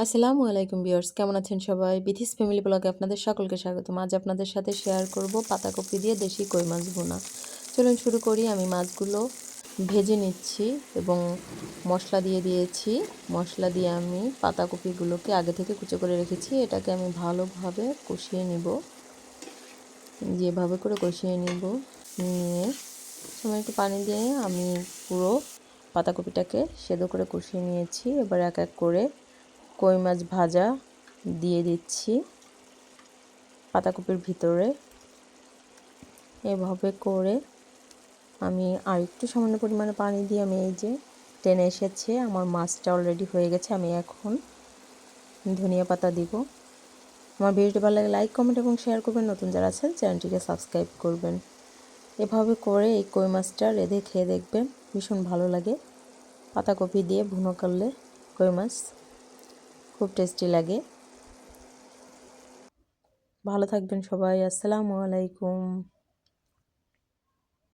আসসালামু আলাইকুম ভিউয়ার্স, কেমন আছেন সবাই? বিথিস ফ্যামিলি ব্লগে আপনাদের সকলকে স্বাগতম। আজ আপনাদের সাথে শেয়ার করব পাতাকপি দিয়ে দেশি কই মাছ ভুনা। চলুন শুরু করি। আমি মাছগুলো ভেজে নিচ্ছি এবং মশলা দিয়ে দিয়েছি। মশলা দিয়ে আমি পাতাকপিগুলোকে আগে থেকে কুচো করে রেখেছি। এটাকে আমি ভালোভাবে কষিয়ে নিব, যেভাবে করে কষিয়ে নিব। নিয়ে সময় একটু পানি দিয়ে আমি পুরো পাতাকপিটাকে সেদ্ধ করে কষিয়ে নিয়েছি। এবার এক এক করে কই মাছ ভাজা দিয়ে দিচ্ছি পাতাকপির ভিতরে। এভাবে করে আমি আর একটু সামান্য পরিমাণে পানি দিয়ে আমি এই যে টেনে এসেছে, আমার মাছটা অলরেডি হয়ে গেছে। আমি এখন ধনিয়া পাতা দিব। আমার ভিডিওটি ভালো লাগে লাইক, কমেন্ট এবং শেয়ার করবেন। নতুন যারা আছেন চ্যানেলটিকে সাবস্ক্রাইব করবেন। এভাবে করে এই কই মাছটা রেঁধে খেয়ে দেখবেন, ভীষণ ভালো লাগে। পাতাকপি দিয়ে ভুনো করলে কই মাছ খুব টেস্টি লাগে। ভালো থাকবেন সবাই। আসসালামু আলাইকুম।